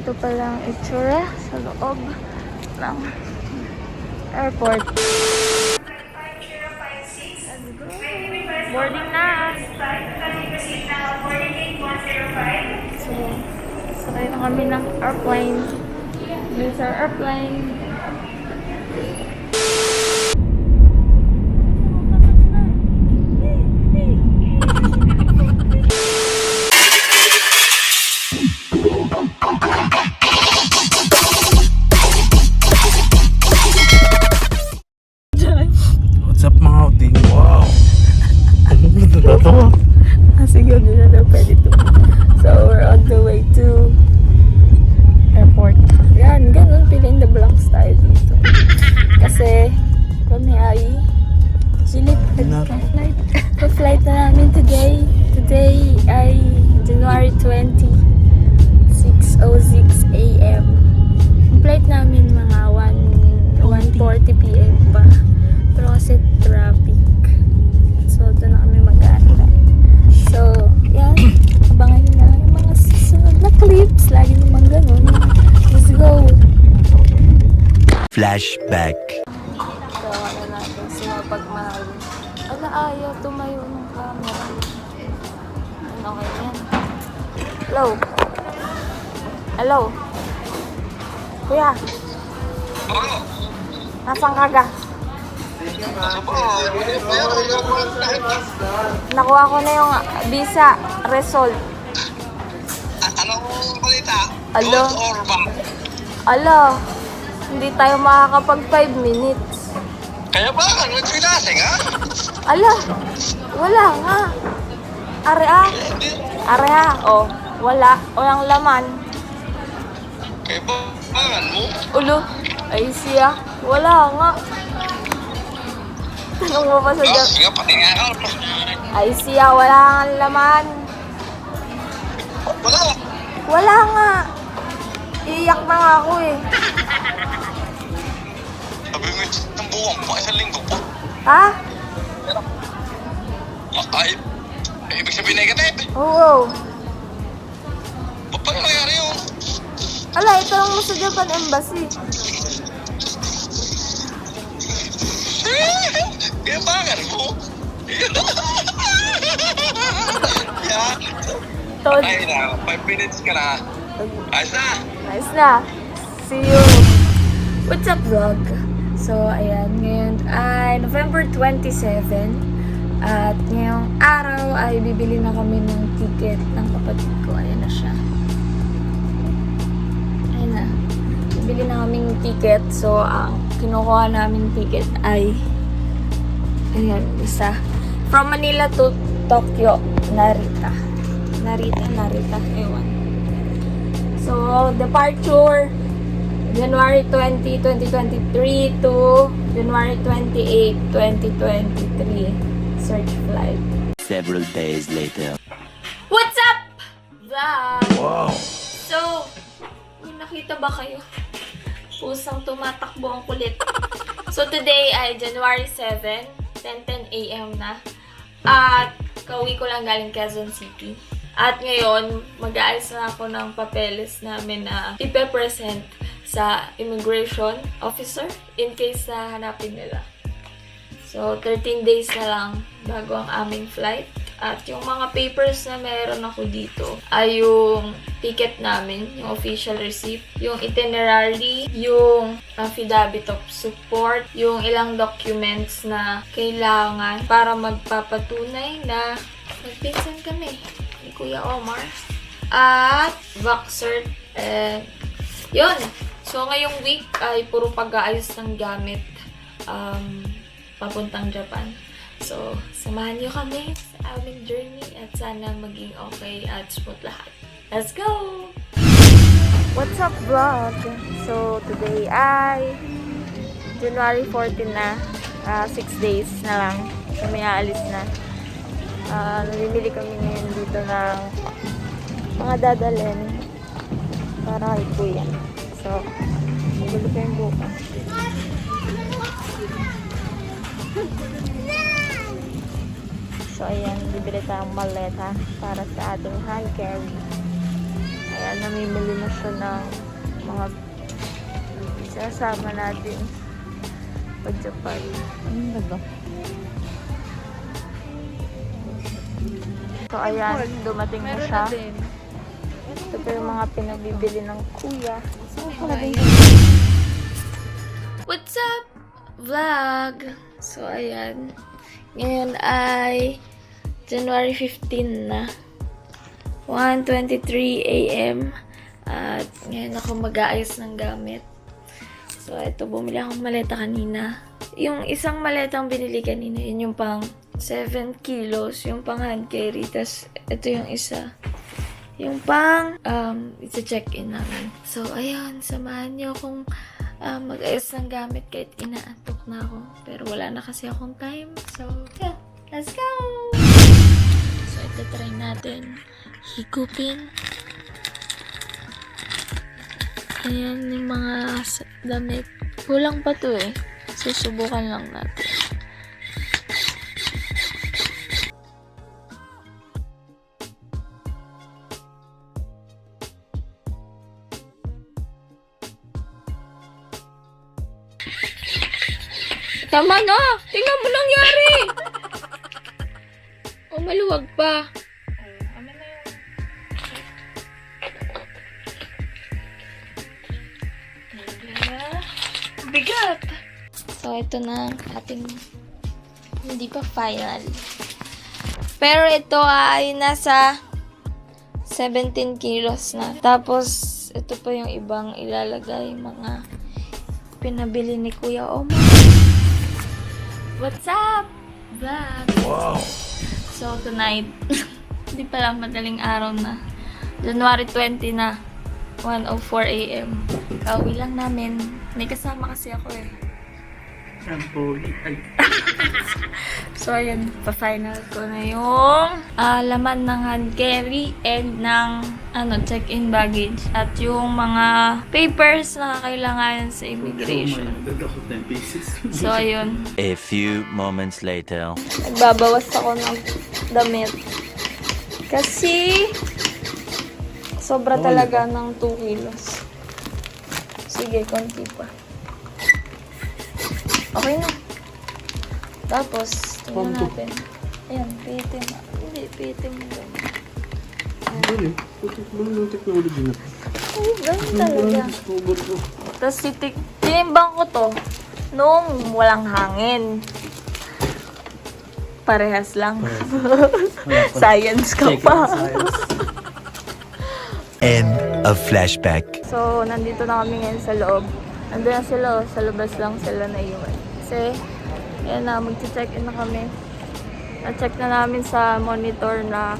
Ganito palang itsura sa loob ng airport. Boarding na! So, sakay na kami ng airplane. This is our airplane. What's up mga outing? Wow! Ano ba ito? Sige, hindi na daw pwede to. So, we're on the way to airport. Yan, ganun, fill in the blanks tayo dito. Kasi, kami ay silip flight. Pa-flight na namin today. Today ay January 20, 6:06 a.m. Yung flight namin mga 1:40 p.m. pa. Pero kasi traffic. So, doon na kami mag-aantay. So, yan. Abangan nyo na yung mga susunod na clips. Lagi naman ganun. Let's go! Flashback. So, ano natin sa pagmahal. Ala, ayaw tumayo ng camera. Okay yan. Hello? Hello? Kuya? Nasaan ka ga? Nakuha ko na yung visa result. Anong balita? Alo? Good or bad? Ala, hindi tayo makakapag 5 minutes. Kaya ba? Nagpilasing ha? Ala, wala nga. Area? Area, oh. Wala. Walang laman. Kaya ba? Pangan mo? Ulo, ay siya. Wala nga. Tanong mo pa sa Oh, dyan. sige, pati nga ka. Ay siya, wala nga laman. Wala. Wala nga. Iiyak na nga ako eh. Sabi mo yung buwang mo, isang linggo po. Ha? Ay, ibig sabihin negative. Oo. Paano nangyari yun? Ala, itanong mo sa Japan Embassy. Kaya pangan mo? Yeah. Todd. Ay na, 5 minutes ka na. Ayos na. Nice na. See you. What's up, vlog? So, ayan. Ngayon ay November 27. At ngayong araw ay bibili na kami ng ticket ng kapatid ko. Ayan na siya. Ayan na. Bibili na kaming ticket. So, ang kinukuha namin ticket ay ayan, isa. From Manila to Tokyo, Narita. Narita, ewan. So, departure January 20, 2023 to January 28, 2023. Search flight. Several days later. What's up, vlog? Wow! So, may nakita ba kayo? Pusang tumatakbo ang kulit. So, today ay January 7, 10:10 a.m. na. At, kauwi ko lang galing Quezon City. At ngayon, mag-aayos na ako ng papeles namin na ipe-present sa immigration officer in case na hanapin nila. So, 13 days na lang bago ang aming flight. At yung mga papers na meron ako dito ay yung ticket namin, yung official receipt, yung itinerary, yung affidavit of support, yung ilang documents na kailangan para magpapatunay na magpinsan kami ni Kuya Omar. At Vaxcert. Yun. So, ngayong week ay puro pag-aayos ng gamit papuntang Japan. So, samahan niyo kami sa aming journey at sana maging okay at smooth lahat. Let's go! What's up, vlog? So, today ay January 14 na. 6 days na lang. Kami aalis na. Namimili kami ngayon dito ng mga dadalhin para kay Kuya. So, magulo pa yung bukas. So, ayan, bibili tayong maleta para sa ating hand carry. Ayan, namimili na siya ng mga sasama natin pag Japan. Ano na ba? So, ayan, dumating na siya. Ito pa yung mga pinagbibili ng kuya. What's up, vlog? So, ayan. Ngayon ay January 15 na. 1:23 a.m. At ngayon ako mag-aayos ng gamit. So, ito, bumili akong maleta kanina. Yung isang maletang binili kanina, yun yung pang 7 kilos, yung pang hand carry. Tapos, ito yung isa. Yung pang, isa-check-in namin. So, ayun, samahan niyo akong mag-ayos ng gamit kahit inaantok na ako. Pero wala na kasi akong time. So, yeah, let's go! So, ito try natin higupin. Ayan yung mga damit. Kulang pa to eh. Susubukan lang natin. Tama na! Tingnan mo nangyari! O, maluwag pa. Bigat! So, ito na ang ating hindi pa final. Pero ito ay nasa 17 kilos na. Tapos, ito pa yung ibang ilalagay. Mga pinabili ni Kuya Omar. What's up? Vlog! Wow! So, tonight, hindi pala madaling araw na. January 20 na. 1:04 a.m. Kauwi lang namin. May kasama kasi ako eh. So, ayan. Pa-final ko na yung laman ng hand carry and ng check-in baggage. At yung mga papers na kailangan sa immigration. So, ayun. A few moments later. Nagbabawas ako ng damit. Kasi sobra talaga ng 2 kilos. Sige, konti pa. Okay na. Tapos, tingnan natin. Ayan, pihitin na. Hindi, pihitin mo lang. Ano? Putik mo ng technology na. Ay, ganun talaga. Tapos, tinimbang ko to nung walang hangin. Parehas lang. Science ka pa. End of flashback. So, nandito na kami ngayon sa loob. Nandun na sila, sa labas lang sila na iwan. Kasi, ayan na, mag-check-in na kami. Na-check na namin sa monitor na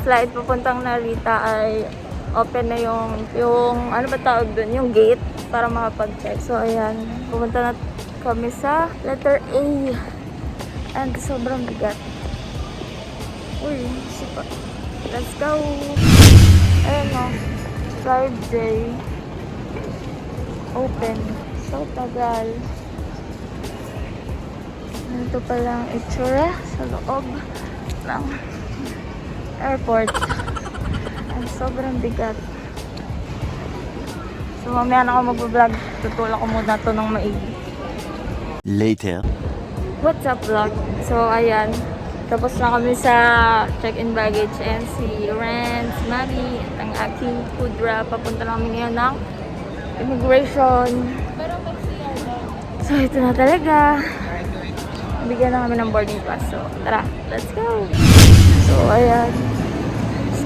flight papuntang Narita ay open na yung ano ba tawag dun? Yung gate para makapag-check. So, ayan, pumunta na kami sa letter A. And sobrang bigat. Uy, sipa. Let's go! Ayan o, 5J. Open. So, tagal. Ito palang itsura sa loob ng airport. Ay, sobrang bigat. So, mamaya na ako mag-vlog. Tutulak ko muna ito ng maigi. Later. What's up, vlog? So, ayan. Tapos na kami sa check-in baggage and si Ren, si Mami, at ang aking kudra. Papunta na kami ngayon ng immigration. So, ito na talaga. Bigyan na kami ng boarding pass. So, tara, let's go! So, ayan.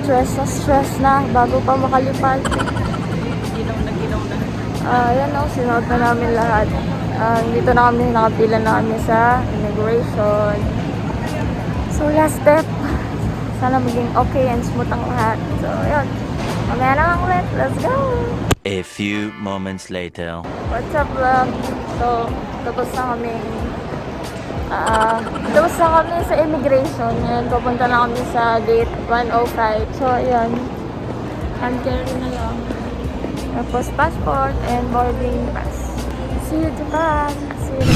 Stress na bago pa makalipad. Ginaw na. Ayan o, sinuot na namin lahat. Dito na kami, nakapila na kami sa immigration. So, last step. Sana maging okay and smooth ang lahat. So, ayun. Mamaya na lang ulit. Let's go! A few moments later. What's up, vlog? So, tapos na kami sa immigration. Ngayon, pupunta na kami sa gate 105. So, ayan. Hand carry na lang. Tapos, passport and boarding pass. See you, Japan! See you.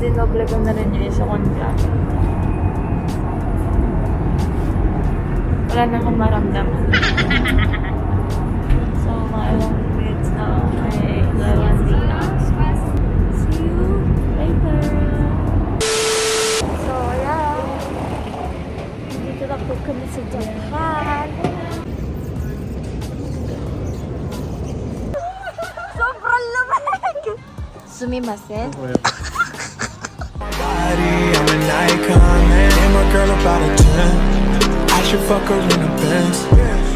dinoblegan na rin yung isa kong vlog. Wala na akong maramdaman. So, mga ilang minutes na ay lalandi na. See you later! So, ayan. Dito na po kami sa Japan. Sobrang lamig! Sumimasen? Body, I'm an icon, man. And my girl about a 10. I should fuck her in a Benz.